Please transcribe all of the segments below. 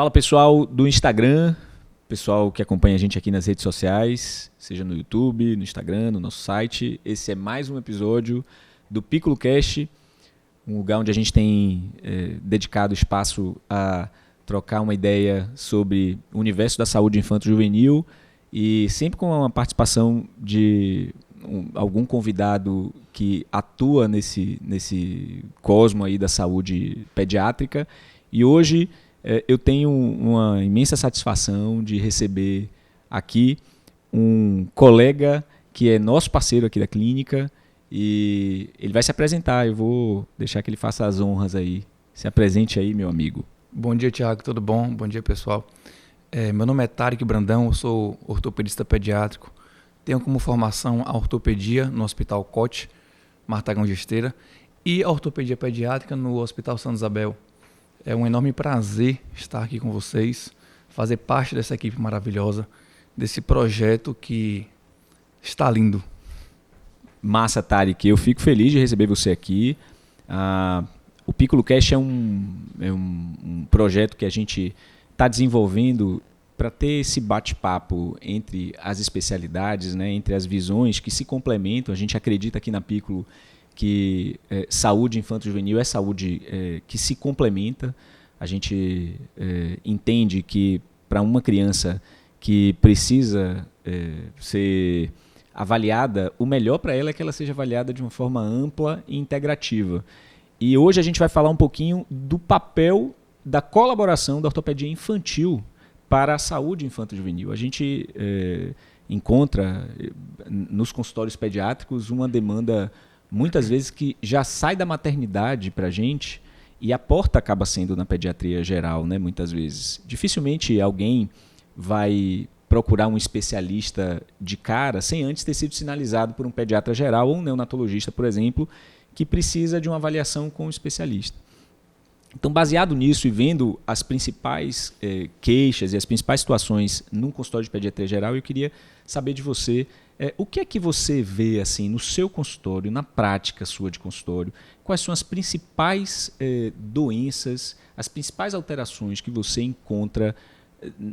Fala pessoal do Instagram, pessoal que acompanha a gente aqui nas redes sociais, seja no YouTube, no Instagram, no nosso site. Esse é mais um episódio do Piccolo Cast, um lugar onde a gente tem dedicado espaço a trocar uma ideia sobre o universo da saúde infanto-juvenil e sempre com uma participação de algum convidado que atua nesse cosmo aí da saúde pediátrica. E hoje eu tenho uma imensa satisfação de receber aqui um colega que é nosso parceiro aqui da clínica e ele vai se apresentar. Eu vou deixar que ele faça as honras aí. Se apresente aí, meu amigo. Bom dia, Thiago. Tudo bom? Bom dia, pessoal. Meu nome é Tarek Brandão, eu sou ortopedista pediátrico. Tenho como formação a ortopedia no Hospital Cote, Martagão de Esteira, e a ortopedia pediátrica no Hospital Santa Isabel. É um enorme prazer estar aqui com vocês, fazer parte dessa equipe maravilhosa, desse projeto que está lindo. Massa, Tarek. Eu fico feliz de receber você aqui. O Piccolo Cast é um projeto que a gente está desenvolvendo para ter esse bate-papo entre as especialidades, né, entre as visões que se complementam. A gente acredita aqui na Piccolo que saúde infanto-juvenil é saúde que se complementa. A gente entende que para uma criança que precisa ser avaliada, o melhor para ela é que ela seja avaliada de uma forma ampla e integrativa. E hoje a gente vai falar um pouquinho do papel da colaboração da ortopedia infantil para a saúde infanto-juvenil. A gente encontra nos consultórios pediátricos uma demanda muitas vezes que já sai da maternidade para a gente e a porta acaba sendo na pediatria geral, né, muitas vezes. Dificilmente alguém vai procurar um especialista de cara sem antes ter sido sinalizado por um pediatra geral ou um neonatologista, por exemplo, que precisa de uma avaliação com um especialista. Então, baseado nisso e vendo as principais queixas e as principais situações num consultório de pediatria geral, eu queria saber de você o que é que você vê assim no seu consultório, na prática sua de consultório, quais são as principais doenças, as principais alterações que você encontra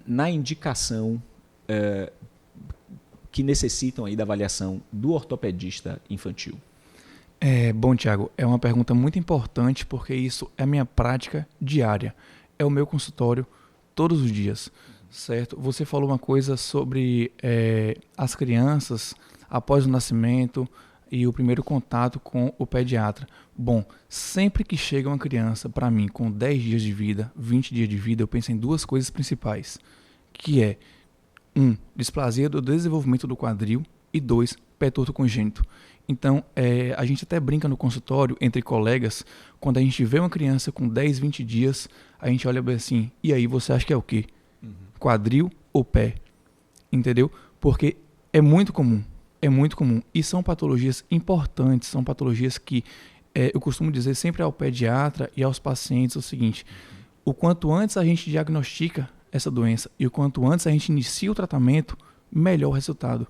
na indicação que necessitam aí da avaliação do ortopedista infantil? Bom, Thiago, é uma pergunta muito importante porque isso é a minha prática diária. É o meu consultório todos os dias, certo? Você falou uma coisa sobre as crianças após o nascimento e o primeiro contato com o pediatra. Bom, sempre que chega uma criança para mim com 10 dias de vida, 20 dias de vida, eu penso em duas coisas principais, que é 1. Displasia do desenvolvimento do quadril e 2. Pé torto congênito. Então, a gente até brinca no consultório, entre colegas, quando a gente vê uma criança com 10, 20 dias, a gente olha bem assim, e aí você acha que é o quê? Quadril ou pé? Entendeu? Porque é muito comum, e são patologias importantes, são patologias que eu costumo dizer sempre ao pediatra e aos pacientes o seguinte, o quanto antes a gente diagnostica essa doença e o quanto antes a gente inicia o tratamento, melhor o resultado.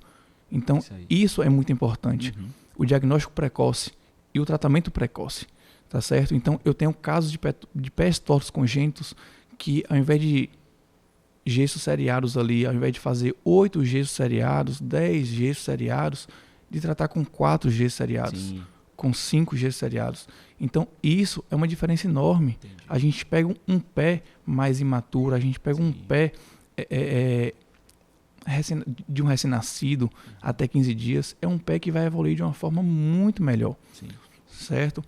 Então, isso é muito importante. O diagnóstico precoce e o tratamento precoce, tá certo? Então, eu tenho casos de pés tortos congênitos que, ao invés de gessos seriados ali, ao invés de fazer 8 gessos seriados, 10 gessos seriados, de tratar com 4 gessos seriados, Sim. com 5 gessos seriados. Então, isso é uma diferença enorme. Entendi. A gente pega um pé mais imaturo, a gente pega Sim. um pé de um recém-nascido até 15 dias, é um pé que vai evoluir de uma forma muito melhor. Sim. Certo?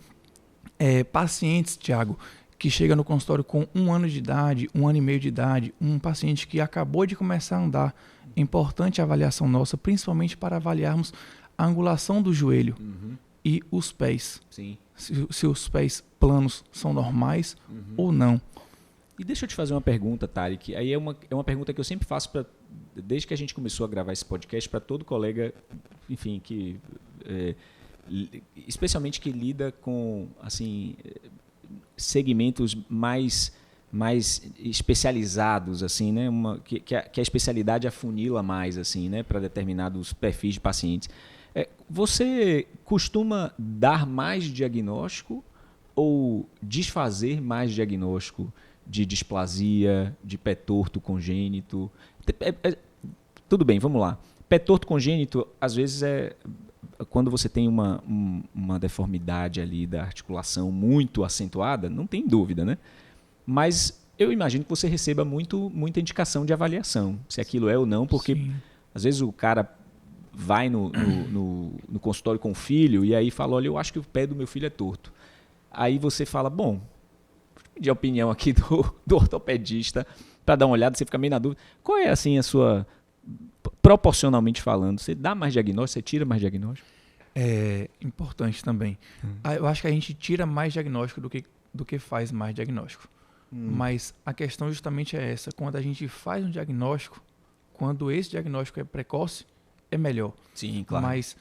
Pacientes, Thiago, que chega no consultório com 1 ano de idade, 1 ano e meio de idade, um paciente que acabou de começar a andar, é importante a avaliação nossa, principalmente para avaliarmos a angulação do joelho e os pés. Sim. Se os pés planos são normais ou não. E deixa eu te fazer uma pergunta, Tarek. Aí é uma pergunta que eu sempre faço desde que a gente começou a gravar esse podcast para todo colega, enfim, que especialmente que lida com assim segmentos mais especializados, assim, né? Que a especialidade afunila mais, assim, né? Para determinados perfis de pacientes. Você costuma dar mais diagnóstico ou desfazer mais diagnóstico de displasia, de pé torto congênito. Tudo bem, vamos lá. Pé torto congênito, às vezes, é quando você tem uma deformidade ali da articulação muito acentuada, não tem dúvida, né? Mas eu imagino que você receba muita indicação de avaliação, se aquilo é ou não, porque Sim. às vezes o cara vai no consultório com o filho e aí fala, olha, eu acho que o pé do meu filho é torto. Aí você fala, bom, vou pedir a opinião aqui do ortopedista para dar uma olhada, você fica meio na dúvida. Qual é, assim, a sua... Proporcionalmente falando, você dá mais diagnóstico, você tira mais diagnóstico? É importante também. Eu acho que a gente tira mais diagnóstico do que faz mais diagnóstico. Mas a questão justamente é essa. Quando a gente faz um diagnóstico, quando esse diagnóstico é precoce, é melhor. Sim, claro. Mas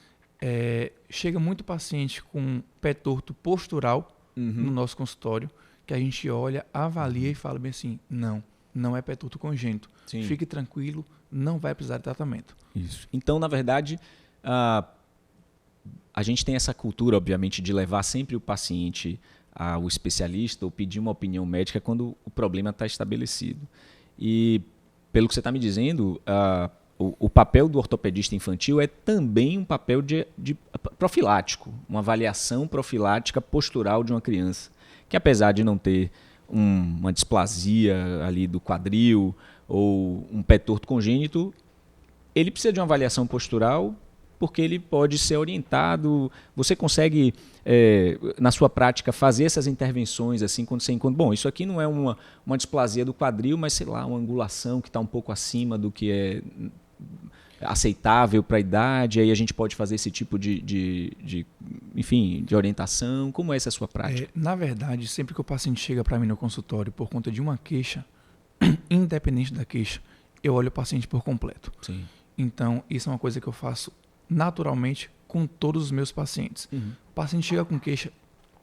chega muito paciente com pé torto postural no nosso consultório, que a gente olha, avalia e fala bem assim, não é pé torto congênito. Sim. Fique tranquilo, não vai precisar de tratamento. Isso. Então, na verdade, a gente tem essa cultura, obviamente, de levar sempre o paciente ao especialista ou pedir uma opinião médica quando o problema está estabelecido. E, pelo que você está me dizendo, o papel do ortopedista infantil é também um papel de profilático, uma avaliação profilática postural de uma criança, que apesar de não ter uma displasia ali do quadril ou um pé torto congênito, ele precisa de uma avaliação postural porque ele pode ser orientado. Você consegue, na sua prática, fazer essas intervenções assim quando você encontra, bom, isso aqui não é uma displasia do quadril, mas sei lá, uma angulação que está um pouco acima do que é aceitável para a idade, aí a gente pode fazer esse tipo enfim, de orientação. Como é essa a sua prática? Na verdade, sempre que o paciente chega para mim no consultório por conta de uma queixa, independente da queixa, eu olho o paciente por completo. Sim. Então, isso é uma coisa que eu faço naturalmente com todos os meus pacientes. O paciente chega com queixa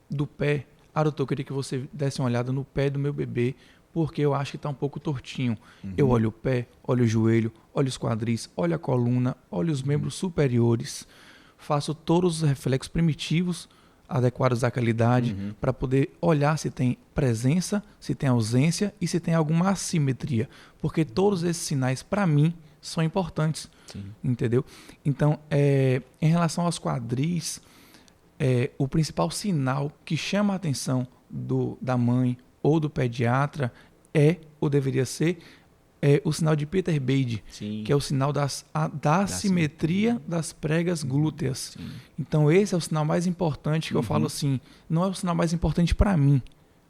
do pé, doutor, eu queria que você desse uma olhada no pé do meu bebê, porque eu acho que está um pouco tortinho. Eu olho o pé, olho o joelho, olho os quadris, olho a coluna, olho os membros superiores, faço todos os reflexos primitivos adequados àquela idade para poder olhar se tem presença, se tem ausência e se tem alguma assimetria, porque todos esses sinais, para mim, são importantes. Sim. Entendeu? Então, em relação aos quadris, o principal sinal que chama a atenção da mãe ou do pediatra ou deveria ser, o sinal de Peter Beide, que é o sinal da assimetria das pregas glúteas. Sim. Então, esse é o sinal mais importante que eu falo assim, não é o sinal mais importante para mim,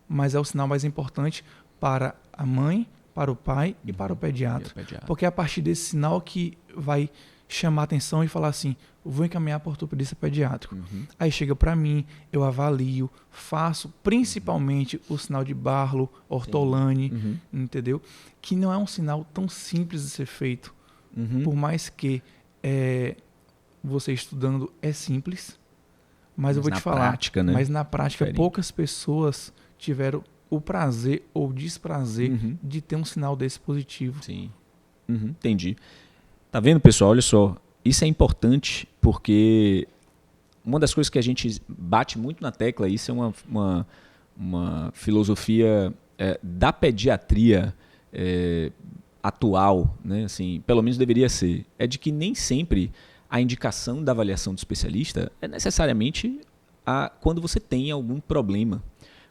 mas é o sinal mais importante para a mãe, para o pai e para o pediatra. Porque é a partir desse sinal que vai chamar a atenção e falar assim, vou encaminhar para o ortopedista pediátrico. Aí chega para mim, eu avalio, faço principalmente o sinal de Barlow, Ortolani, entendeu? Que não é um sinal tão simples de ser feito. Por mais que você estudando é simples, mas eu vou te falar, prática, né? Mas na prática poucas pessoas tiveram o prazer ou desprazer de ter um sinal desse positivo. Sim. Entendi. Tá vendo, pessoal? Olha só. Isso é importante porque uma das coisas que a gente bate muito na tecla, isso é uma filosofia da pediatria atual, né? Assim, pelo menos deveria ser, é de que nem sempre a indicação da avaliação do especialista é necessariamente quando você tem algum problema.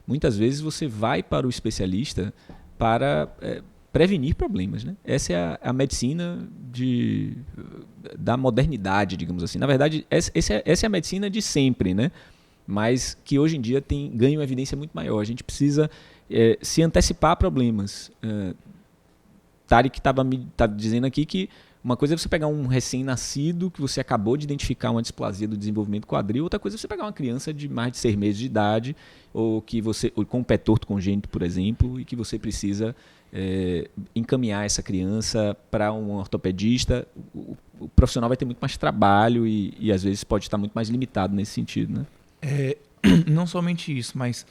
Muitas vezes você vai para o especialista para prevenir problemas, né? Essa é a medicina da modernidade, digamos assim. Na verdade, essa é a medicina de sempre, né? Mas que hoje em dia ganha uma evidência muito maior. A gente precisa se antecipar a problemas. Tarek tá dizendo aqui que uma coisa é você pegar um recém-nascido que você acabou de identificar uma displasia do desenvolvimento quadril, outra coisa é você pegar uma criança de mais de 6 meses de idade ou com um pé torto congênito, por exemplo, e que você precisa encaminhar essa criança para um ortopedista. O profissional vai ter muito mais trabalho e às vezes pode estar muito mais limitado nesse sentido, né? Não somente isso, mas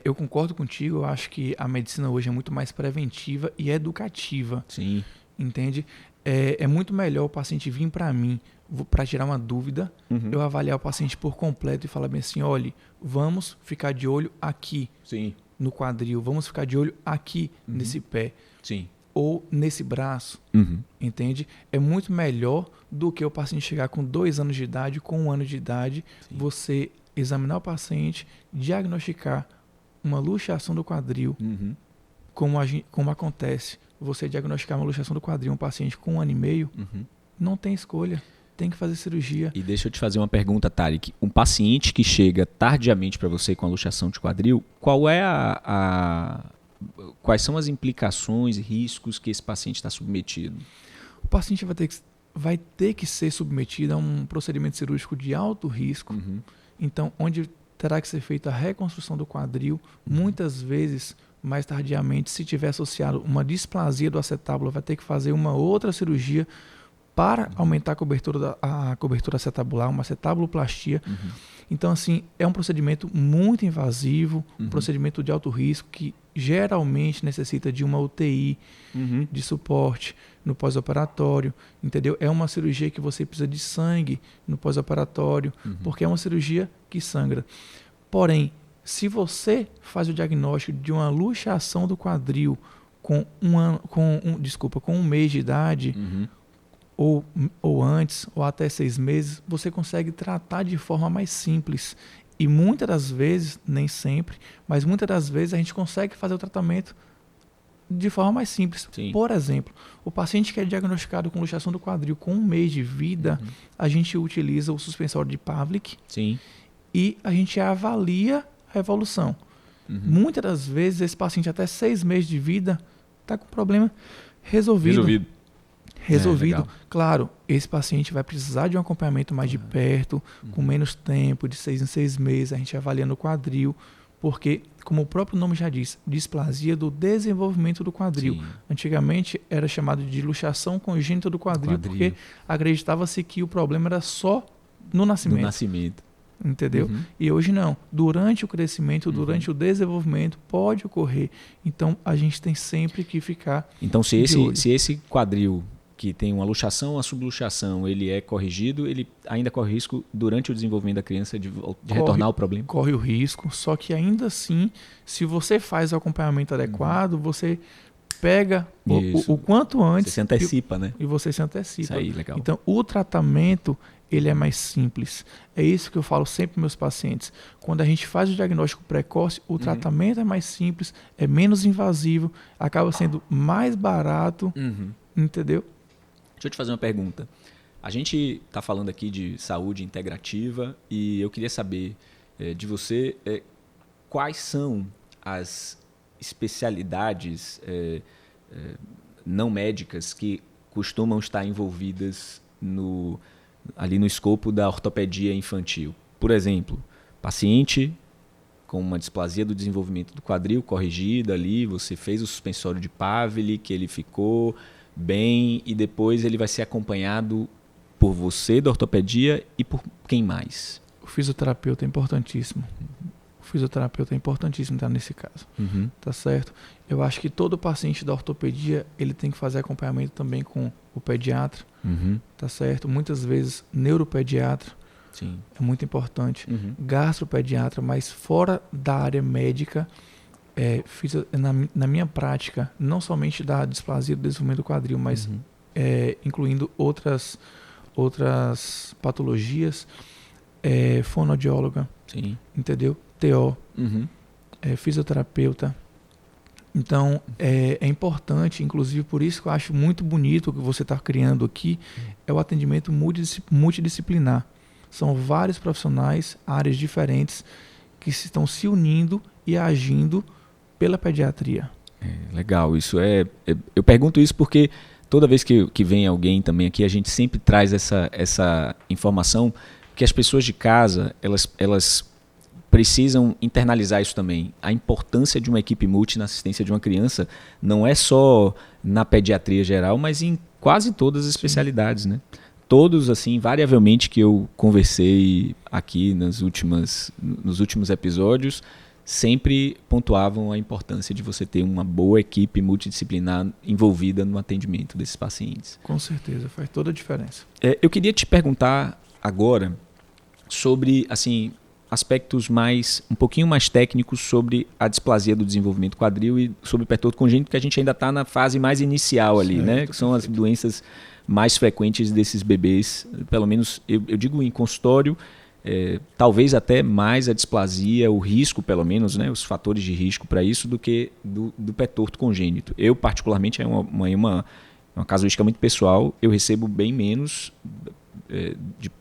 eu concordo contigo, eu acho que a medicina hoje é muito mais preventiva e educativa. Sim. Entende? É muito melhor o paciente vir para mim para tirar uma dúvida, eu avaliar o paciente por completo e falar bem assim, olha, vamos ficar de olho aqui. Sim. no quadril, vamos ficar de olho aqui nesse pé. Sim. Ou nesse braço, entende? É muito melhor do que o paciente chegar com 2 anos de idade, com 1 ano de idade, você examinar o paciente, diagnosticar uma luxação do quadril, como acontece. Você diagnosticar uma luxação do quadril um paciente com 1 ano e meio, não tem escolha, tem que fazer cirurgia. E deixa eu te fazer uma pergunta, Tarek. Um paciente que chega tardiamente para você com a luxação de quadril, quais são as implicações e riscos que esse paciente está submetido? O paciente vai ter que ser submetido a um procedimento cirúrgico de alto risco, então onde terá que ser feita a reconstrução do quadril, muitas vezes, mais tardiamente, se tiver associado uma displasia do acetábulo, vai ter que fazer uma outra cirurgia para aumentar a cobertura acetabular, uma acetabuloplastia. Então, assim, é um procedimento muito invasivo, um procedimento de alto risco que geralmente necessita de uma UTI de suporte no pós-operatório, entendeu? É uma cirurgia que você precisa de sangue no pós-operatório, porque é uma cirurgia que sangra. Porém, se você faz o diagnóstico de uma luxação do quadril com um mês de idade, ou antes, ou até 6 meses, você consegue tratar de forma mais simples. E muitas das vezes, nem sempre, mas muitas das vezes a gente consegue fazer o tratamento de forma mais simples. Sim. Por exemplo, o paciente que é diagnosticado com luxação do quadril com 1 mês de vida, a gente utiliza o suspensório de Pavlik e a gente avalia a evolução. Muitas das vezes, esse paciente até 6 meses de vida está com o problema resolvido. Claro, esse paciente vai precisar de um acompanhamento mais de perto, com menos tempo, de 6 em 6 meses, a gente avalia no quadril, porque, como o próprio nome já diz, displasia do desenvolvimento do quadril. Antigamente era chamado de luxação congênita do quadril. Porque acreditava-se que o problema era só no nascimento. Entendeu? E hoje não. Durante o crescimento, durante o desenvolvimento, pode ocorrer. Então, a gente tem sempre que ficar Então, se esse quadril que tem uma luxação, a subluxação, ele é corrigido, ele ainda corre risco durante o desenvolvimento da criança de retornar ao problema? Corre o risco, só que ainda assim, se você faz o acompanhamento adequado, você pega o quanto antes. Você se antecipa, né? E você se antecipa. Isso aí, legal. Então, o tratamento, ele é mais simples. É isso que eu falo sempre para meus pacientes. Quando a gente faz o diagnóstico precoce, o tratamento é mais simples, é menos invasivo, acaba sendo mais barato, entendeu? Deixa eu te fazer uma pergunta. A gente está falando aqui de saúde integrativa e eu queria saber de você quais são as especialidades não médicas que costumam estar envolvidas ali no escopo da ortopedia infantil. Por exemplo, paciente com uma displasia do desenvolvimento do quadril corrigida ali, você fez o suspensório de Pavlik, ele ficou bem e depois ele vai ser acompanhado por você da ortopedia e por quem mais? O fisioterapeuta é importantíssimo. O fisioterapeuta é importantíssimo estar nesse caso. Tá certo? Eu acho que todo paciente da ortopedia ele tem que fazer acompanhamento também com o pediatra. Tá certo? Muitas vezes neuropediatra. Sim. É muito importante. Gastropediatra, mas fora da área médica, na minha prática, não somente da displasia do desenvolvimento do quadril, mas incluindo outras patologias, fonoaudióloga, entendeu? TO, fisioterapeuta. Então, é importante, inclusive por isso que eu acho muito bonito o que você está criando aqui, é o atendimento multidisciplinar. São vários profissionais, áreas diferentes, que estão se unindo e agindo pela pediatria. Legal, isso eu pergunto isso porque toda vez que vem alguém também aqui, a gente sempre traz essa informação, que as pessoas de casa, elas precisam internalizar isso também. A importância de uma equipe multi na assistência de uma criança não é só na pediatria geral, mas em quase todas as especialidades, né? Todos, assim, variavelmente que eu conversei aqui nos últimos episódios, sempre pontuavam a importância de você ter uma boa equipe multidisciplinar envolvida no atendimento desses pacientes. Com certeza, faz toda a diferença. Eu queria te perguntar agora sobre, assim, aspectos um pouquinho mais técnicos sobre a displasia do desenvolvimento quadril e sobre o pé torto congênito, que a gente ainda está na fase mais inicial ali, certo, né? Que são as doenças mais frequentes desses bebês, pelo menos eu digo em consultório, talvez até mais a displasia, o risco pelo menos, né? Os fatores de risco para isso do que do pé torto congênito. Eu particularmente, é uma casuística muito pessoal, eu recebo bem menos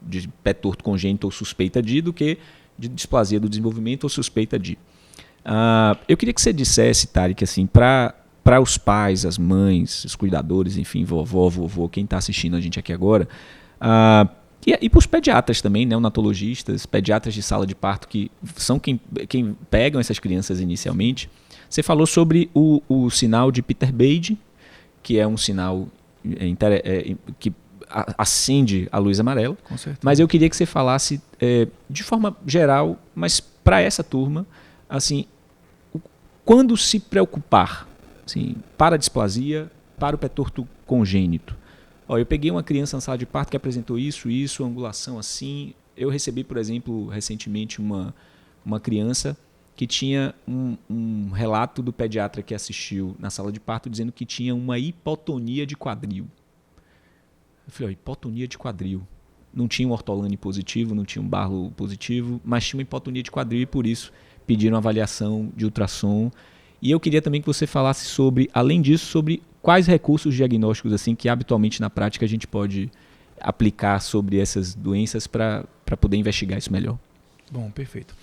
de pé torto congênito ou suspeita de do que de displasia do desenvolvimento ou suspeita de. Eu queria que você dissesse, Tarek, assim, para os pais, as mães, os cuidadores, enfim, vovô, quem está assistindo a gente aqui agora, e para os pediatras também, neonatologistas, pediatras de sala de parto, que são quem pegam essas crianças inicialmente. Você falou sobre o sinal de Peter-Bade, que é um sinal que acende a luz amarela. Com certeza. Mas eu queria que você falasse de forma geral, mas para essa turma, assim, quando se preocupar, assim, para a displasia, para o pé torto congênito. Eu peguei uma criança na sala de parto que apresentou isso, angulação assim. Eu recebi, por exemplo, recentemente uma criança que tinha um relato do pediatra que assistiu na sala de parto dizendo que tinha uma hipotonia de quadril. Eu falei, hipotonia de quadril. Não tinha um ortolane positivo, não tinha um Barlow positivo, mas tinha uma hipotonia de quadril e por isso pediram avaliação de ultrassom. E eu queria também que você falasse sobre, além disso, sobre quais recursos diagnósticos assim que habitualmente na prática a gente pode aplicar sobre essas doenças para poder investigar isso melhor. Bom, perfeito.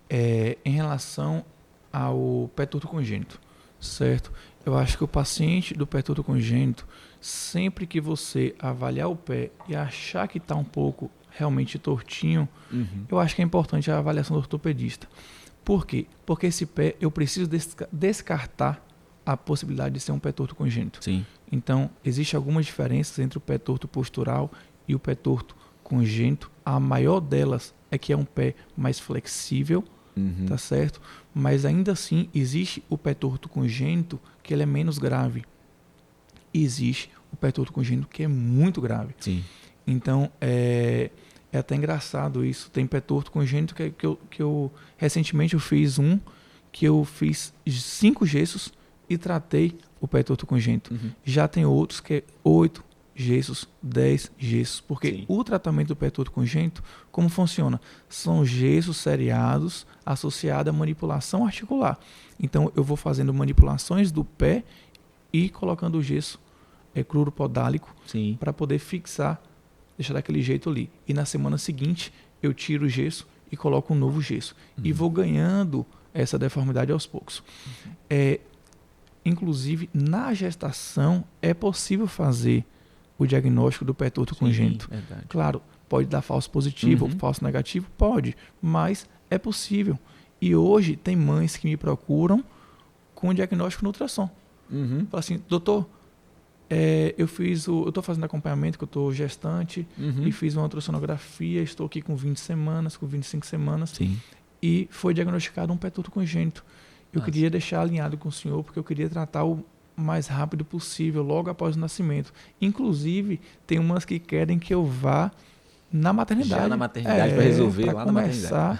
Em relação ao pé torto congênito, certo? Eu acho que o paciente do pé torto congênito, sempre que você avaliar o pé e achar que está um pouco realmente tortinho, eu acho que é importante a avaliação do ortopedista. Por quê? Porque esse pé eu preciso descartar a possibilidade de ser um pé torto congênito. Sim. Então, existem algumas diferenças entre o pé torto postural e o pé torto congênito. A maior delas é que é um pé mais flexível, tá certo? Mas ainda assim, existe o pé torto congênito que ele é menos grave. E existe o pé torto congênito que é muito grave. Sim. Então, é até engraçado isso. Tem pé torto congênito que eu recentemente eu fiz que eu fiz 5 gessos e tratei o pé torto congênito. Já tem outros que é 8 gessos, 10 gessos, porque Sim. o tratamento do pé torto congênito, como funciona? São gessos seriados associados à manipulação articular. Então, eu vou fazendo manipulações do pé e colocando o gesso cruropodálico para poder fixar, deixar daquele jeito ali. E na semana seguinte, eu tiro o gesso e coloco um novo gesso. E vou ganhando essa deformidade aos poucos. Inclusive, na gestação, é possível fazer o diagnóstico do pé torto congênito. Verdade. Claro, pode dar falso positivo ou falso negativo? Pode, mas é possível. E hoje tem mães que me procuram com o diagnóstico no ultrassom. Fala assim, doutor, eu estou fazendo acompanhamento, que eu estou gestante, e fiz uma ultrassonografia, estou aqui com 20 semanas, com 25 semanas, Sim. e foi diagnosticado um pé torto congênito. Eu queria deixar alinhado com o senhor, porque eu queria tratar o mais rápido possível, logo após o nascimento. Inclusive, tem umas que querem que eu vá na maternidade. Já na maternidade para resolver lá na maternidade.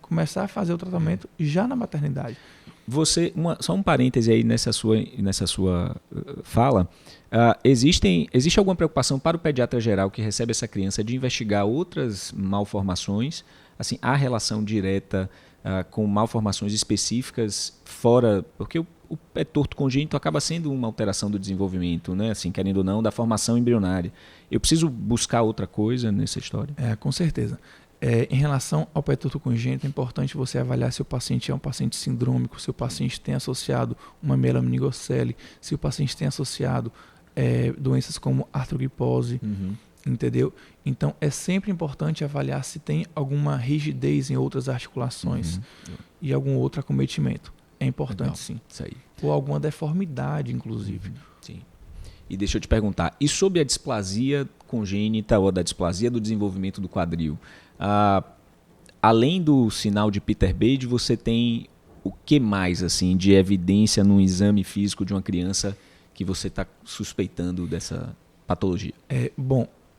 Começar a fazer o tratamento já na maternidade. Só um parêntese aí nessa sua fala. Existe alguma preocupação para o pediatra geral que recebe essa criança de investigar outras malformações? Assim, há relação direta com malformações específicas fora... Porque o pé torto congênito acaba sendo uma alteração do desenvolvimento, né? Assim, querendo ou não, da formação embrionária. Eu preciso buscar outra coisa nessa história? Com certeza. Em relação ao pé torto congênito, é importante você avaliar se o paciente é um paciente sindrômico, se o paciente tem associado uma melanomeningocele, se o paciente tem associado doenças como artrogripose, entendeu? Então, é sempre importante avaliar se tem alguma rigidez em outras articulações e algum outro acometimento. É importante, legal. Sim. Isso aí. Ou alguma deformidade, inclusive. Sim. E deixa eu te perguntar, e sobre a displasia congênita ou da displasia do desenvolvimento do quadril? Além do sinal de Peter-Bade, você tem o que mais assim, de evidência num exame físico de uma criança que você está suspeitando dessa patologia?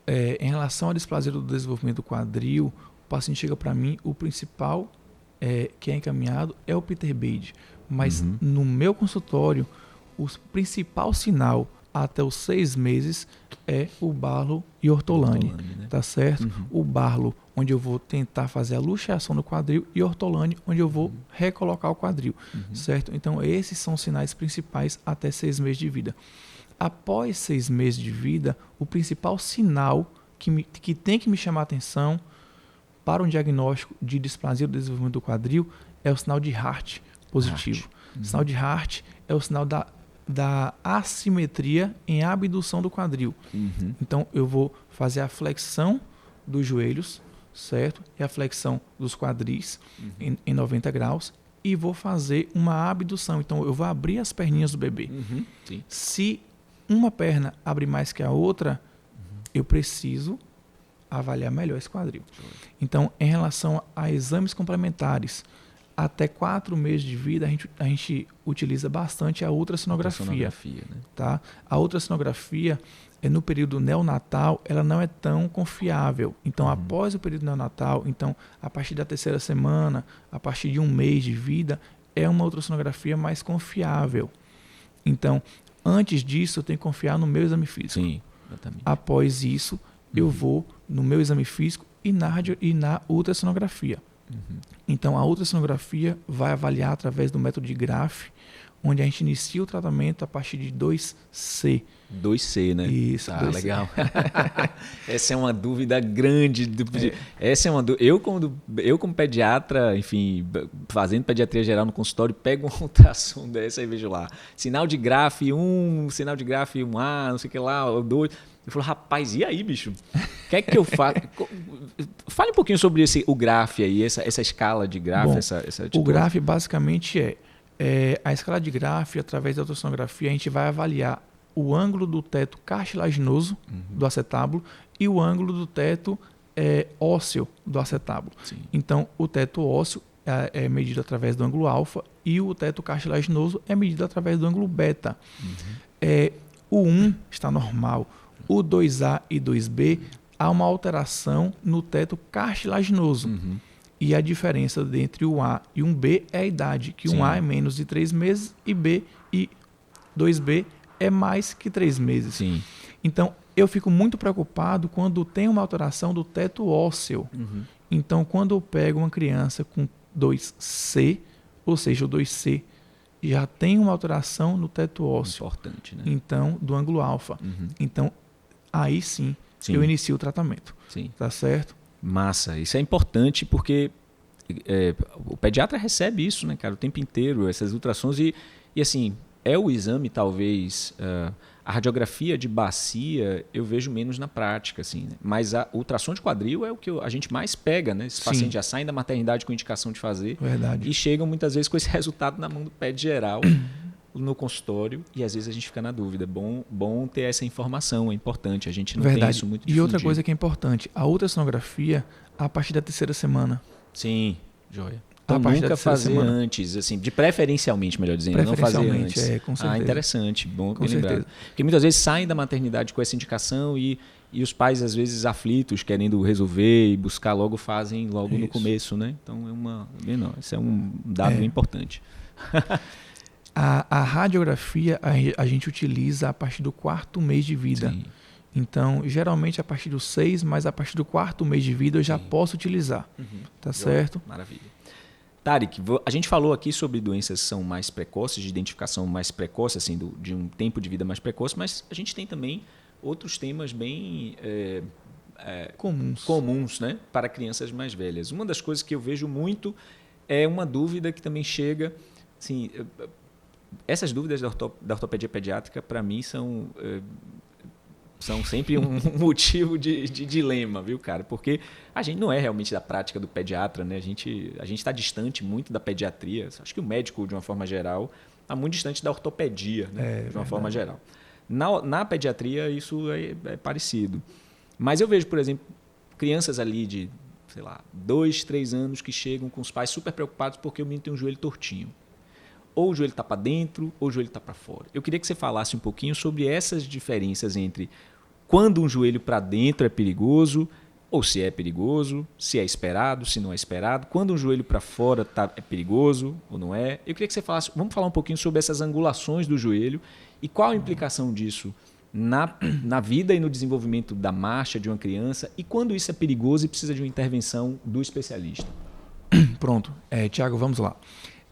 Em relação à displasia do desenvolvimento do quadril, o paciente chega para mim, o principal que é encaminhado é o Peter Bade. Mas no meu consultório, o principal sinal até os 6 meses é o Barlow e Ortolani, né? Tá certo? O Barlow, onde eu vou tentar fazer a luxação do quadril, e Ortolani, onde eu vou recolocar o quadril, certo? Então, esses são os sinais principais até 6 meses de vida. Após 6 meses de vida, o principal sinal que tem que me chamar a atenção para um diagnóstico de displasia do desenvolvimento do quadril é o sinal de Hart positivo. O sinal de Hart é o sinal da assimetria em abdução do quadril. Então, eu vou fazer a flexão dos joelhos, certo? E a flexão dos quadris em 90 graus e vou fazer uma abdução. Então, eu vou abrir as perninhas do bebê. Sim. Se uma perna abre mais que a outra, eu preciso avaliar melhor esse quadril. Então, em relação a exames complementares, até 4 meses de vida, a gente utiliza bastante a ultrassonografia. Né? Tá? A ultrassonografia, no período neonatal, ela não é tão confiável. Então, após o período neonatal, então, a partir da 3ª semana, a partir de 1 mês de vida, é uma ultrassonografia mais confiável. Então, antes disso, eu tenho que confiar no meu exame físico. Sim, exatamente. Após isso, eu vou no meu exame físico e na ultrassonografia. Então, a ultrassonografia vai avaliar através do método de Graf, onde a gente inicia o tratamento a partir de 2C. 2C, né? Isso, 2C. Legal. Essa é uma dúvida grande. Essa é uma eu como pediatra, enfim, fazendo pediatria geral no consultório, pego uma ultrassom dessa e vejo lá. Sinal de Graf 1, sinal de Graf 1A, não sei o que lá, 2... Eu falo, rapaz, e aí, bicho? O que é que eu faço? Fale um pouquinho sobre o Graf aí, essa escala de Graf. Bom, essa o Graf basicamente a escala de Graf, através da ultrassonografia, a gente vai avaliar o ângulo do teto cartilaginoso do acetábulo e o ângulo do teto ósseo do acetábulo. Sim. Então, o teto ósseo é medido através do ângulo alfa e o teto cartilaginoso é medido através do ângulo beta. O 1 está normal. O 2A e 2B, há uma alteração no teto cartilaginoso. E a diferença entre o A e um B é a idade, que um A é menos de 3 meses e 2B é mais que 3 meses. Sim. Então, eu fico muito preocupado quando tem uma alteração do teto ósseo. Então, quando eu pego uma criança com 2C, ou seja, o 2C já tem uma alteração no teto ósseo. Importante, né? Então, do ângulo alfa. Então, aí sim, eu inicio o tratamento. Sim. Tá certo? Massa. Isso é importante porque o pediatra recebe isso, né, cara, o tempo inteiro, essas ultrassons e assim, é o exame talvez... a radiografia de bacia eu vejo menos na prática, assim, né? Mas a ultrassom de quadril é o que a gente mais pega, né? Esses pacientes já saem da maternidade com indicação de fazer. Verdade. E chegam muitas vezes com esse resultado na mão do pé geral no consultório e às vezes a gente fica na dúvida. Bom ter essa informação, é importante. A gente não tem isso muito difundido. E outra coisa que é importante, a ultrassonografia a partir da 3ª semana. Sim, joia. Então nunca fazer antes, assim, preferencialmente, melhor dizendo, não fazer antes. Com certeza. Interessante, bom com lembrar. certeza. Porque muitas vezes saem da maternidade com essa indicação e os pais, às vezes, aflitos, querendo resolver e buscar logo, fazem logo no começo, né? Então, isso é um dado importante. A radiografia a gente utiliza a partir do 4º mês de vida. Sim. Então, geralmente a partir do 6, mas a partir do 4º mês de vida eu já posso utilizar. Tá certo? Maravilha. Tarik, a gente falou aqui sobre doenças que são mais precoces, de identificação mais precoce, assim, de um tempo de vida mais precoce, mas a gente tem também outros temas bem comuns, né, para crianças mais velhas. Uma das coisas que eu vejo muito é uma dúvida que também chega, assim, essas dúvidas da ortopedia pediátrica, para mim, são sempre um motivo de dilema, viu, cara? Porque a gente não é realmente da prática do pediatra, né? A gente está distante muito da pediatria. Acho que o médico, de uma forma geral, está muito distante da ortopedia, né? De uma forma geral. Na pediatria, isso é parecido. Mas eu vejo, por exemplo, crianças ali de, 2, 3 anos que chegam com os pais super preocupados porque o menino tem um joelho tortinho. Ou o joelho está para dentro, ou o joelho está para fora. Eu queria que você falasse um pouquinho sobre essas diferenças entre quando um joelho para dentro é perigoso ou se é perigoso, se é esperado, se não é esperado, quando um joelho para fora é perigoso ou não é. Eu queria que você falasse, vamos falar um pouquinho sobre essas angulações do joelho e qual a implicação disso na vida e no desenvolvimento da marcha de uma criança e quando isso é perigoso e precisa de uma intervenção do especialista. Pronto. Tiago, vamos lá.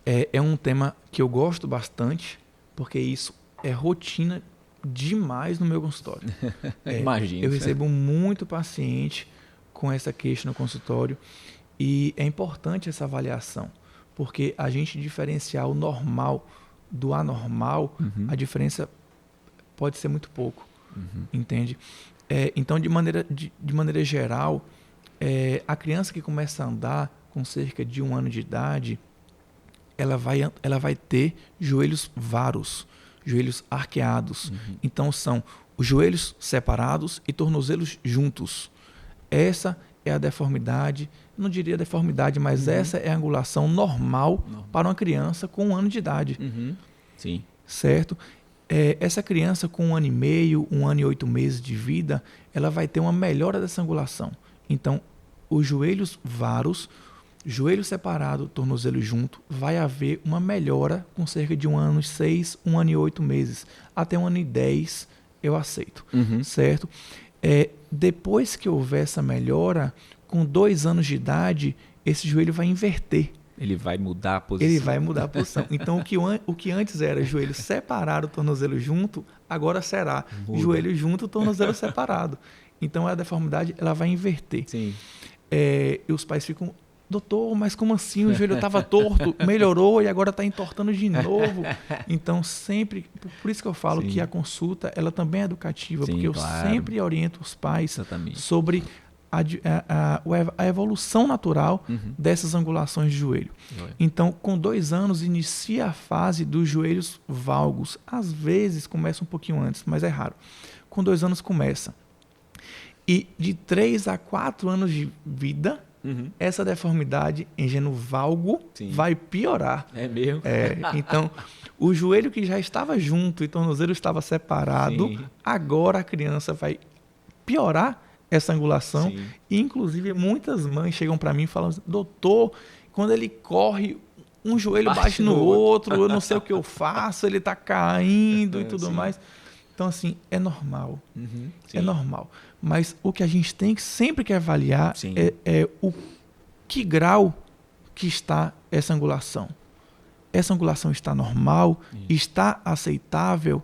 É um tema que eu gosto bastante, porque isso é rotina demais no meu consultório. Imagino. Eu recebo muito paciente com essa queixa no consultório e é importante essa avaliação, porque a gente diferenciar o normal do anormal, a diferença pode ser muito pouco, entende? Então, de maneira geral, a criança que começa a andar com cerca de 1 ano de idade, ela vai ter joelhos varos, joelhos arqueados. Então, são os joelhos separados e tornozelos juntos. Essa é a deformidade, não diria deformidade, mas essa é a angulação normal para uma criança com 1 ano de idade. Sim. Certo? Essa criança com 1 ano e meio, 1 ano e 8 meses de vida, ela vai ter uma melhora dessa angulação. Então, os joelhos varos, joelho separado, tornozelo junto, vai haver uma melhora com cerca de 1 ano e 6, 1 ano e 8 meses. Até 1 ano e 10 eu aceito, certo? Depois que houver essa melhora, com 2 anos de idade, esse joelho vai inverter. Ele vai mudar a posição. Então, o que antes era joelho separado, tornozelo junto, agora será joelho junto, tornozelo separado. Então, a deformidade ela vai inverter. Sim. E os pais ficam, doutor, mas como assim? O joelho estava torto, melhorou e agora está entortando de novo. Então, sempre... Por isso que eu falo que a consulta ela também é educativa, porque eu sempre oriento os pais sobre a evolução natural dessas angulações de joelho. Então, com 2 anos, inicia a fase dos joelhos valgos. Às vezes, começa um pouquinho antes, mas é raro. Com 2 anos, começa. E de 3 a 4 anos de vida, essa deformidade em geno valgo vai piorar. É mesmo? Então, o joelho que já estava junto e o tornozelo estava separado, agora a criança vai piorar essa angulação. E, inclusive, muitas mães chegam para mim e falam, doutor, quando ele corre, um joelho bate no outro, eu não sei o que eu faço, ele está caindo e tudo mais. Então, assim, é normal. É normal. Mas o que a gente tem que sempre que avaliar é o que grau que está essa angulação. Essa angulação está normal? Está aceitável?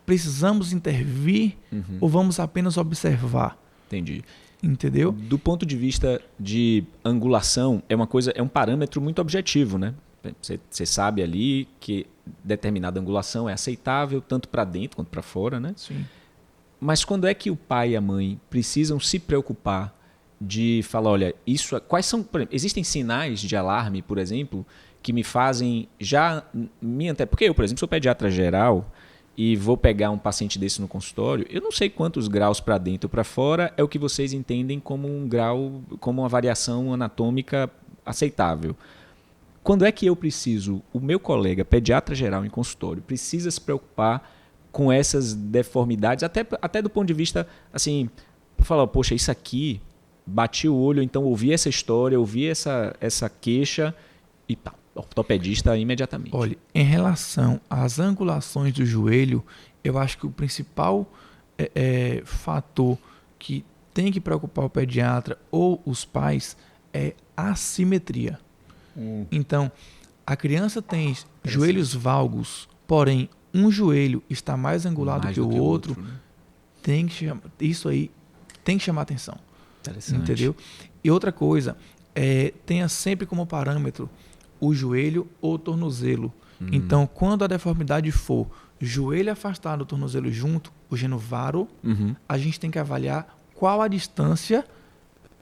Precisamos intervir ou vamos apenas observar? Entendi. Entendeu? Do ponto de vista de angulação, é um parâmetro muito objetivo, né? Você sabe ali que determinada angulação é aceitável tanto para dentro quanto para fora, né? Sim. Mas quando é que o pai e a mãe precisam se preocupar de falar, olha, quais são, por exemplo, existem sinais de alarme, por exemplo, que me fazem porque eu, por exemplo, sou pediatra geral e vou pegar um paciente desse no consultório, eu não sei quantos graus para dentro ou para fora é o que vocês entendem como um grau, como uma variação anatômica aceitável. Quando é que o meu colega pediatra geral em consultório precisa se preocupar com essas deformidades, até do ponto de vista, assim, falar, poxa, isso aqui, bati o olho, então ouvi essa história, ouvi essa queixa e tá, ortopedista imediatamente. Olha, em relação às angulações do joelho, eu acho que o principal fator que tem que preocupar o pediatra ou os pais é a assimetria. Então, a criança tem joelhos valgos, porém, um joelho está mais angulado que o outro, né? Isso aí tem que chamar atenção. Entendeu? E outra coisa, tenha sempre como parâmetro o joelho ou o tornozelo. Então, quando a deformidade for joelho afastado, tornozelo junto, o geno varo, a gente tem que avaliar qual a distância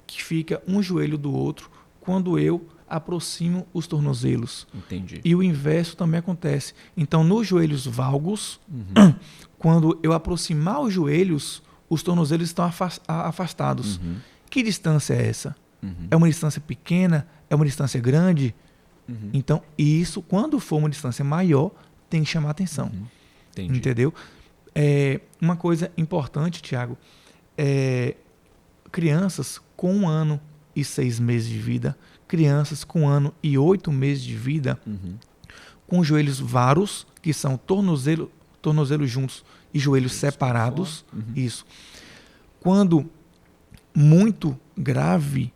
que fica um joelho do outro quando eu aproximo os tornozelos. Entendi. E o inverso também acontece. Então, nos joelhos valgos, quando eu aproximar os joelhos, os tornozelos estão afastados. Que distância é essa? É uma distância pequena? É uma distância grande? Então, isso, quando for uma distância maior, tem que chamar atenção. Entendeu? Uma coisa importante, Tiago, crianças com 1 ano e 6 meses de vida, crianças com 1 ano e 8 meses de vida, com joelhos varos, que são tornozelos juntos e joelhos separados. Isso. Quando muito grave,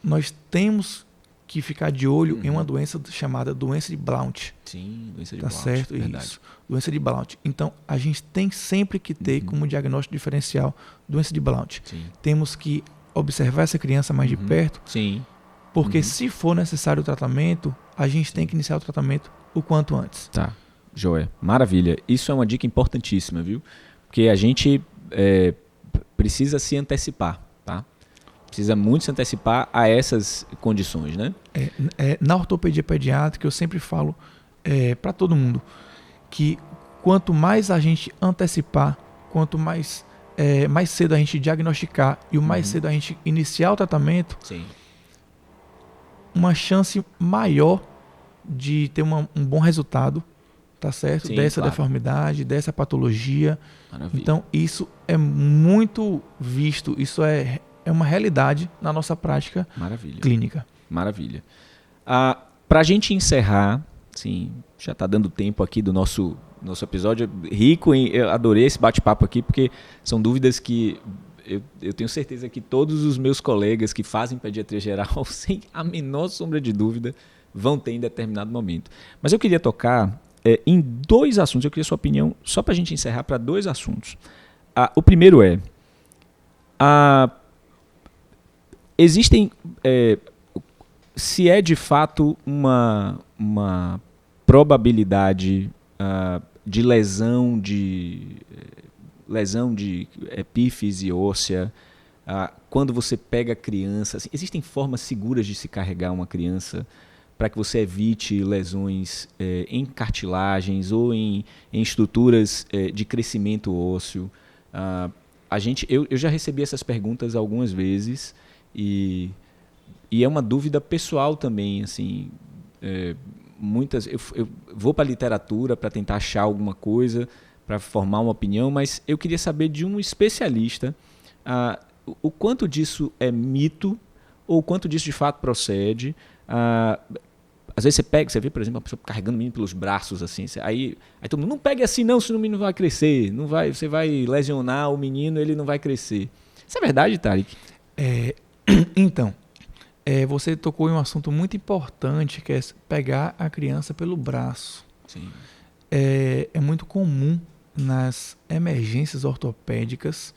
nós temos que ficar de olho em uma doença chamada doença de Blount. Sim, doença de Tá Blount. certo? Verdade. Isso. Doença de Blount. Então, a gente tem sempre que ter como diagnóstico diferencial doença de Blount. Sim. Temos que observar essa criança mais de perto, Sim. porque se for necessário o tratamento, a gente tem que iniciar o tratamento o quanto antes. Tá, joia. Maravilha. Isso é uma dica importantíssima, viu? Porque a gente precisa se antecipar, tá? Precisa muito se antecipar a essas condições, né? Na ortopedia pediátrica, eu sempre falo para todo mundo que quanto mais a gente antecipar, quanto mais cedo a gente diagnosticar e o mais cedo a gente iniciar o tratamento, Sim. uma chance maior de ter um bom resultado, tá certo? Sim, dessa claro. deformidade, dessa patologia. Maravilha. Então, isso é muito visto, isso é uma realidade na nossa prática Maravilha. clínica. Maravilha. Para a gente encerrar, sim, já está dando tempo aqui do nosso episódio rico. Eu adorei esse bate-papo aqui, porque são dúvidas que eu tenho certeza que todos os meus colegas que fazem pediatria geral, sem a menor sombra de dúvida, vão ter em determinado momento. Mas eu queria tocar em 2 assuntos. Eu queria sua opinião, só para a gente encerrar, para 2 assuntos. O primeiro existem... se é de fato uma probabilidade de lesão de epífise óssea quando você pega a criança, assim, existem formas seguras de se carregar uma criança para que você evite lesões em cartilagens ou em estruturas de crescimento ósseo? Eu já recebi essas perguntas algumas vezes e é uma dúvida pessoal também, assim, eu vou para a literatura para tentar achar alguma coisa, para formar uma opinião, mas eu queria saber de um especialista o quanto disso é mito ou o quanto disso de fato procede. Às vezes você vê, por exemplo, uma pessoa carregando o menino pelos braços, assim, aí todo mundo, não pegue assim não, senão o menino não vai crescer, você vai lesionar o menino, ele não vai crescer. Isso é verdade, Tarek? Então, você tocou em um assunto muito importante, que é pegar a criança pelo braço. Sim. É muito comum nas emergências ortopédicas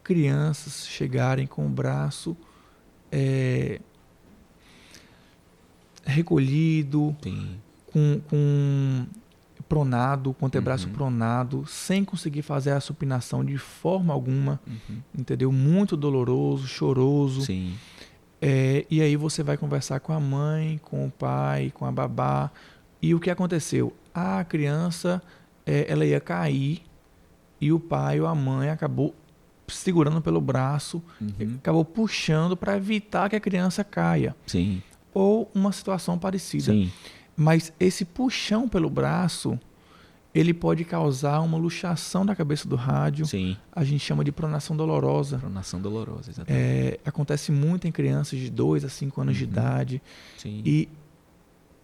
crianças chegarem com o braço recolhido, com pronado, com o antebraço pronado, sem conseguir fazer a supinação de forma alguma, entendeu? Muito doloroso, choroso. Sim. E aí você vai conversar com a mãe, com o pai, com a babá. E o que aconteceu? A criança ela ia cair e o pai ou a mãe acabou segurando pelo braço, acabou puxando para evitar que a criança caia. Sim. Ou uma situação parecida. Sim. Mas esse puxão pelo braço, ele pode causar uma luxação da cabeça do rádio. Sim. A gente chama de pronação dolorosa. Pronação dolorosa, exatamente. Acontece muito em crianças de 2 a 5 anos de idade. Sim. E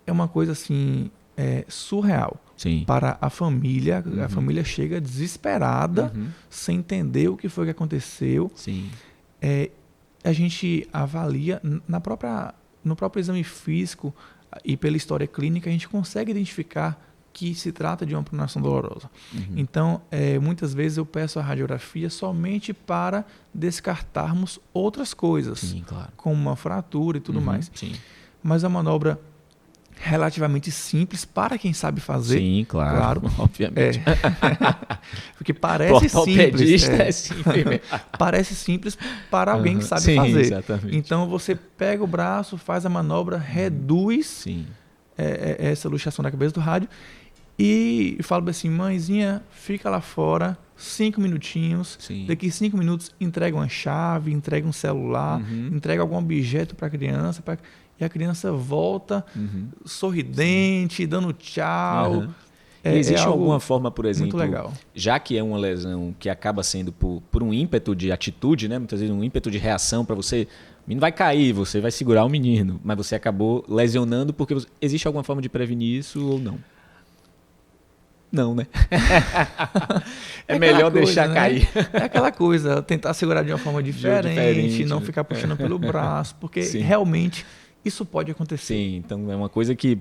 é uma coisa assim surreal. Sim. Para a família. A família chega desesperada, sem entender o que foi que aconteceu. Sim. A gente avalia no próprio exame físico e pela história clínica, a gente consegue identificar que se trata de uma pronação dolorosa. Então, muitas vezes eu peço a radiografia somente para descartarmos outras coisas, Sim, claro. como uma fratura e tudo mais. Sim. Mas é uma manobra relativamente simples para quem sabe fazer. Sim, claro. Obviamente. Porque parece simples. Simples. Parece simples para alguém que sabe fazer. Exatamente. Então você pega o braço, faz a manobra, reduz essa luxação da cabeça do rádio e fala assim, mãezinha, fica lá fora 5 minutinhos. Sim. Daqui 5 minutos entrega uma chave, entrega um celular, entrega algum objeto para a criança, e a criança volta sorridente, dando tchau. Existe alguma forma, por exemplo, muito legal. Já que é uma lesão que acaba sendo por um ímpeto de atitude, né? Muitas vezes um ímpeto de reação para você, o menino vai cair, você vai segurar o menino, mas você acabou lesionando porque existe alguma forma de prevenir isso ou não? Não, né? É melhor coisa, deixar, né? Cair. É aquela coisa, tentar segurar de uma forma diferente, não ficar puxando pelo braço, porque realmente isso pode acontecer. Sim, então é uma coisa que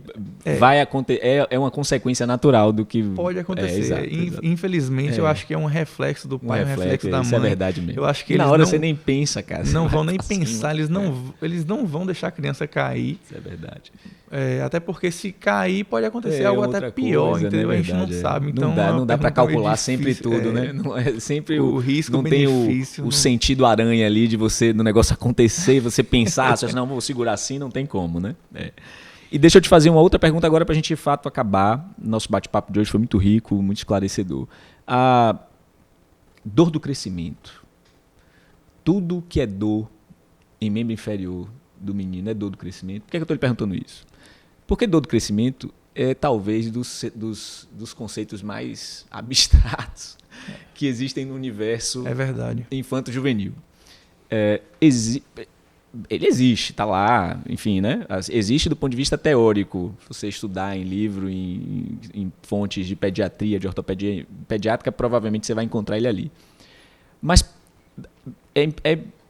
vai acontecer, é uma consequência natural do que... Pode acontecer. Exato. Infelizmente, eu acho que é um reflexo do pai, um reflexo da mãe. Isso é verdade mesmo. Eu acho que na hora você nem pensa, cara. Não vão nem pensar, eles não vão deixar a criança cair. Isso é verdade. Até porque se cair pode acontecer algo até pior, coisa, entendeu? Né? A gente não sabe. Então não dá para calcular sempre tudo, né? Não é sempre o risco, não tem o sentido aranha ali de você, do negócio acontecer, você pensar, assim, não, vou segurar assim, não tem como, né? E deixa eu te fazer uma outra pergunta agora para a gente de fato acabar. Nosso bate-papo de hoje foi muito rico, muito esclarecedor. A dor do crescimento. Tudo que é dor em membro inferior do menino é dor do crescimento. Por que eu estou lhe perguntando isso? Porque dor do crescimento é talvez dos conceitos mais abstratos que existem no universo infanto-juvenil. Ele existe, está lá, enfim, né? Existe do ponto de vista teórico. Se você estudar em livro, em fontes de pediatria, de ortopedia pediátrica, provavelmente você vai encontrar ele ali. Mas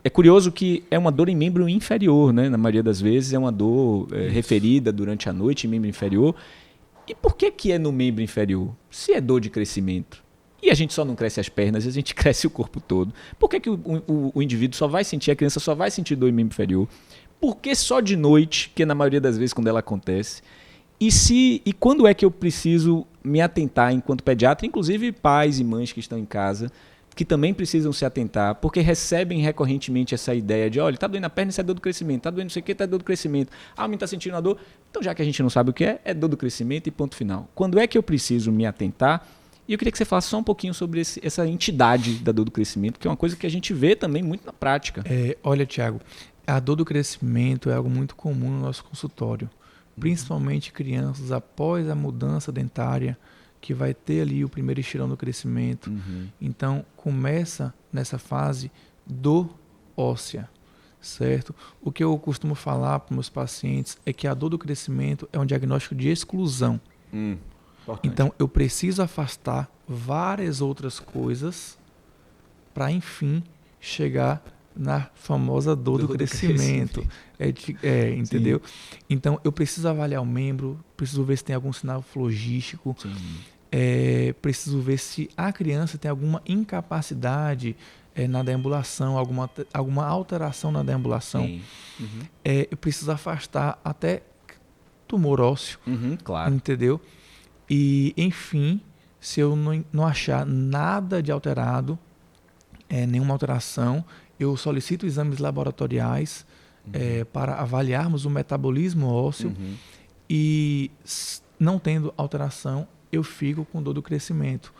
é curioso que é uma dor em membro inferior, né? Na maioria das vezes é uma dor referida durante a noite em membro inferior. E por que é no membro inferior? Se é dor de crescimento e a gente só não cresce as pernas, a gente cresce o corpo todo. Por que o indivíduo só vai sentir, a criança só vai sentir dor em membro inferior? Por que só de noite, que na maioria das vezes quando ela acontece? E quando é que eu preciso me atentar enquanto pediatra, inclusive pais e mães que estão em casa, que também precisam se atentar, porque recebem recorrentemente essa ideia de, olha, está doendo a perna, isso é dor do crescimento, está doendo não sei o que, está dor do crescimento. Ah, o menino está sentindo a dor. Então, já que a gente não sabe o que é dor do crescimento e ponto final. Quando é que eu preciso me atentar? E eu queria que você falasse só um pouquinho sobre essa entidade da dor do crescimento, que é uma coisa que a gente vê também muito na prática. Olha, Tiago, a dor do crescimento é algo muito comum no nosso consultório, principalmente crianças após a mudança dentária, que vai ter ali o primeiro estirão do crescimento. Então, começa nessa fase dor óssea, certo? O que eu costumo falar para meus pacientes é que a dor do crescimento é um diagnóstico de exclusão. Então, eu preciso afastar várias outras coisas para, enfim, chegar na famosa dor do crescimento. Entendeu? Sim. Então, eu preciso avaliar o membro, preciso ver se tem algum sinal flogístico, preciso ver se a criança tem alguma incapacidade na deambulação, alguma alteração na deambulação. Eu preciso afastar até tumor ósseo, claro. Entendeu? E, enfim, se eu não achar nada de alterado, nenhuma alteração, eu solicito exames laboratoriais para avaliarmos o metabolismo ósseo e, não tendo alteração, eu fico com dor do crescimento.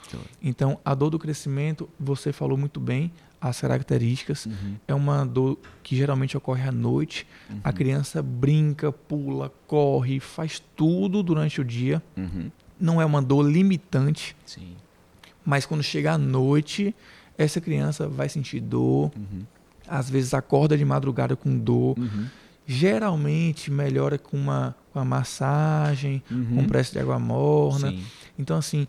Então, a dor do crescimento, você falou muito bem, as características, é uma dor que geralmente ocorre à noite, a criança brinca, pula, corre, faz tudo durante o dia, não é uma dor limitante, mas quando chega à noite, essa criança vai sentir dor, às vezes acorda de madrugada com dor, geralmente melhora com uma massagem, com pressa de água morna. Então, assim,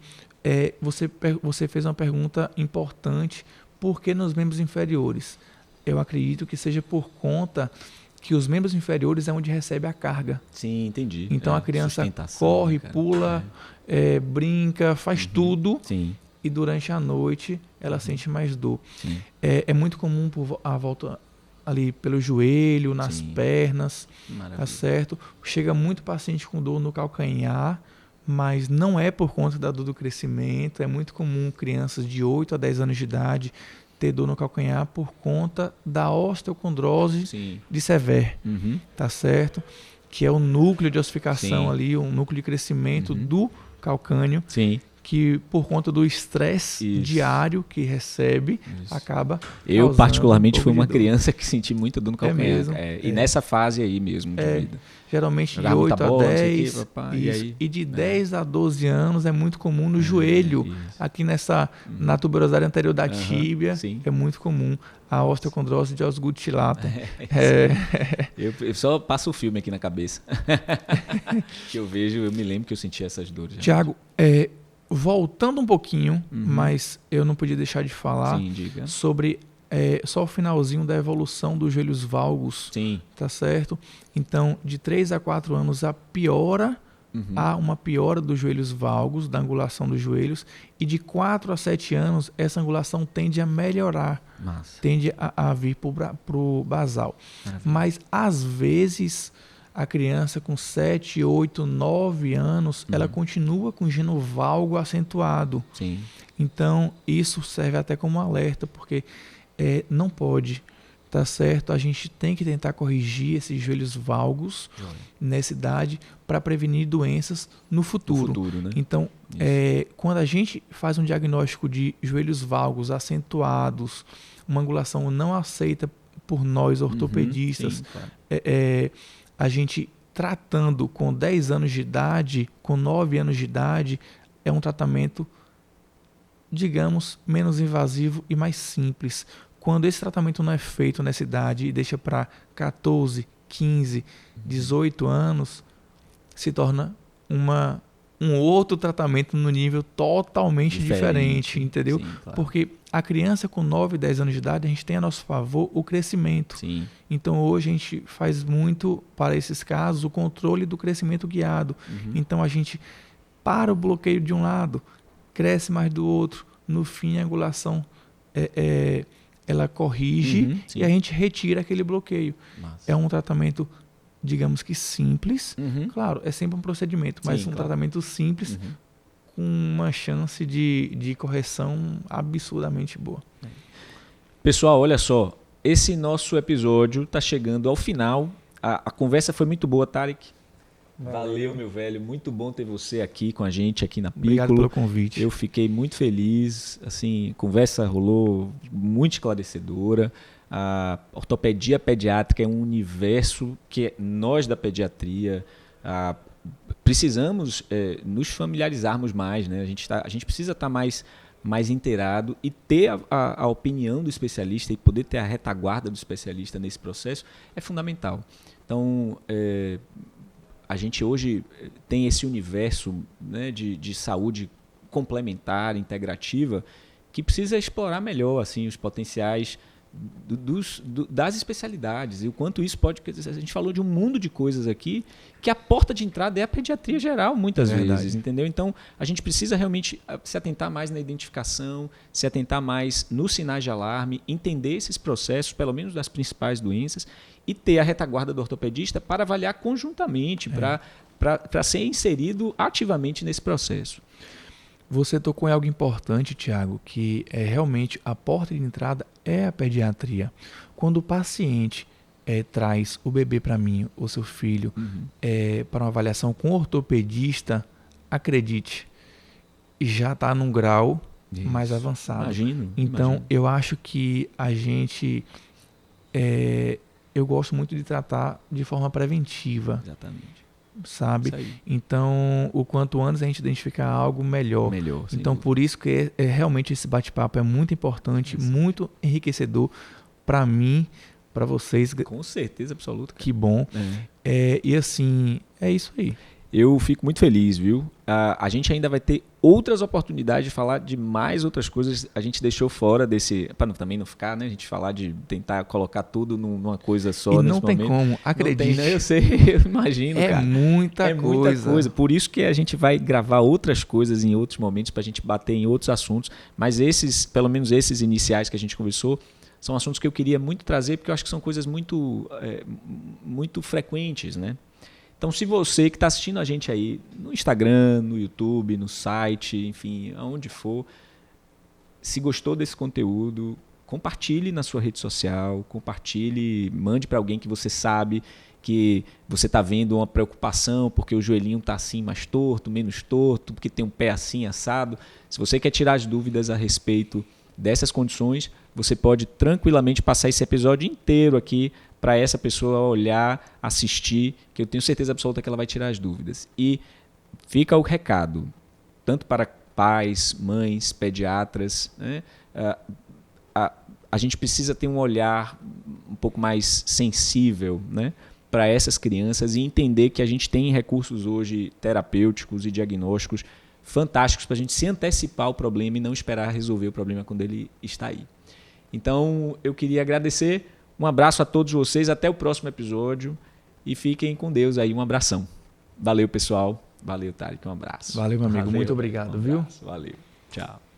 você fez uma pergunta importante, por que nos membros inferiores? Eu acredito que seja por conta que os membros inferiores é onde recebe a carga. Sim, entendi. Então a criança corre, pula, brinca, faz tudo. E durante a noite ela sente mais dor. É muito comum a volta ali pelo joelho, nas pernas, tá certo? Chega muito paciente com dor no calcanhar, mas não é por conta da dor do crescimento. É muito comum crianças de 8 a 10 anos de idade ter dor no calcanhar por conta da osteocondrose de Sever, tá certo? Que é o núcleo de ossificação ali, o núcleo de crescimento do calcâneo, que por conta do estresse Isso. diário que recebe, Isso. acaba Eu, causando particularmente, um fui pouco uma de dor. criança que senti muita dor no calcanhar. mesmo? E nessa fase aí mesmo de vida. Geralmente Jogava de muita 8 a bola, não sei o quê, 10, papá, isso. e aí? E de 10 a 12 anos é muito comum no joelho, Isso. aqui na tuberosidade anterior da tíbia, sim. é muito comum a osteocondrose de Osgood Chilata. Eu só passo o filme aqui na cabeça. Que eu vejo, eu me lembro que eu senti essas dores. Tiago, voltando um pouquinho, mas eu não podia deixar de falar Sim, diga. sobre só o finalzinho da evolução dos joelhos valgos, Sim. tá certo? Então, de 3 a 4 anos, há uma piora dos joelhos valgos, da angulação dos joelhos, e de 4 a 7 anos, essa angulação tende a melhorar, Massa. tende a vir para o basal. Maravilha. Mas, às vezes, a criança com 7, 8, 9 anos, ela continua com genovalgo acentuado. Sim. Então, isso serve até como alerta, porque não pode, tá certo? A gente tem que tentar corrigir esses joelhos valgos nessa idade para prevenir doenças no futuro. Né? Então, quando a gente faz um diagnóstico de joelhos valgos acentuados, uma angulação não aceita por nós ortopedistas, sim, claro. A gente tratando com 10 anos de idade, com 9 anos de idade, é um tratamento, digamos, menos invasivo e mais simples. Quando esse tratamento não é feito nessa idade e deixa para 14, 15, 18 anos, se torna um outro tratamento no nível totalmente diferente, entendeu? Sim, claro. Porque a criança com 9, 10 anos de idade, a gente tem a nosso favor o crescimento. Sim. Então hoje a gente faz muito, para esses casos, o controle do crescimento guiado. Então a gente para o bloqueio de um lado, cresce mais do outro, no fim a angulação ela corrige e a gente retira aquele bloqueio. Massa. É um tratamento, digamos que simples. Claro, é sempre um procedimento, mas tratamento simples com uma chance de correção absurdamente boa. Pessoal, olha só, esse nosso episódio está chegando ao final. A conversa foi muito boa, Tarek. Valeu, meu velho. Muito bom ter você aqui com a gente, aqui na Piccolo. Obrigado pelo convite. Eu fiquei muito feliz. Assim, a conversa rolou muito esclarecedora. A ortopedia pediátrica é um universo que nós da pediatria precisamos nos familiarizarmos mais. Né? A gente precisa estar mais inteirado e ter a opinião do especialista e poder ter a retaguarda do especialista nesse processo é fundamental. Então, a gente hoje tem esse universo, né, de saúde complementar, integrativa, que precisa explorar melhor assim, os potenciais das especialidades e o quanto isso pode... A gente falou de um mundo de coisas aqui que a porta de entrada é a pediatria geral, muitas vezes, entendeu? Então, a gente precisa realmente se atentar mais na identificação, se atentar mais nos sinais de alarme, entender esses processos, pelo menos das principais doenças, e ter a retaguarda do ortopedista para avaliar conjuntamente, para ser inserido ativamente nesse processo. Você tocou em algo importante, Tiago, que realmente a porta de entrada é a pediatria. Quando o paciente traz o bebê para mim, ou seu filho, para uma avaliação com ortopedista, acredite, já está num grau mais avançado. Imagino. Então, eu acho que a gente... eu gosto muito de tratar de forma preventiva. Exatamente. Sabe? Então, o quanto antes a gente identificar algo melhor. Então, por isso que realmente esse bate-papo é muito importante, muito enriquecedor para mim, para vocês. Com certeza absoluta. Que bom. E assim, é isso aí. Eu fico muito feliz, viu? A gente ainda vai ter outras oportunidades de falar de mais outras coisas. A gente deixou fora desse... Para também não ficar, né? A gente falar de tentar colocar tudo numa coisa só nesse momento. E não tem como, acredite. Não tem, né? Eu sei, eu imagino, cara. Muita coisa. Por isso que a gente vai gravar outras coisas em outros momentos para a gente bater em outros assuntos. Mas esses, pelo menos esses iniciais que a gente conversou, são assuntos que eu queria muito trazer porque eu acho que são coisas muito frequentes, né? Então, se você que está assistindo a gente aí no Instagram, no YouTube, no site, enfim, aonde for, se gostou desse conteúdo, compartilhe na sua rede social, compartilhe, mande para alguém que você sabe que você está vendo uma preocupação porque o joelhinho está assim mais torto, menos torto, porque tem um pé assim assado. Se você quer tirar as dúvidas a respeito dessas condições, você pode tranquilamente passar esse episódio inteiro aqui para essa pessoa olhar, assistir, que eu tenho certeza absoluta que ela vai tirar as dúvidas. E fica o recado, tanto para pais, mães, pediatras, né? A gente precisa ter um olhar um pouco mais sensível, né, para essas crianças e entender que a gente tem recursos hoje terapêuticos e diagnósticos fantásticos para a gente se antecipar ao problema e não esperar resolver o problema quando ele está aí. Então, eu queria agradecer, um abraço a todos vocês, até o próximo episódio e fiquem com Deus aí, um abração. Valeu, pessoal. Valeu, Tarek, um abraço. Valeu, meu amigo. Muito obrigado, viu? Valeu. Tchau.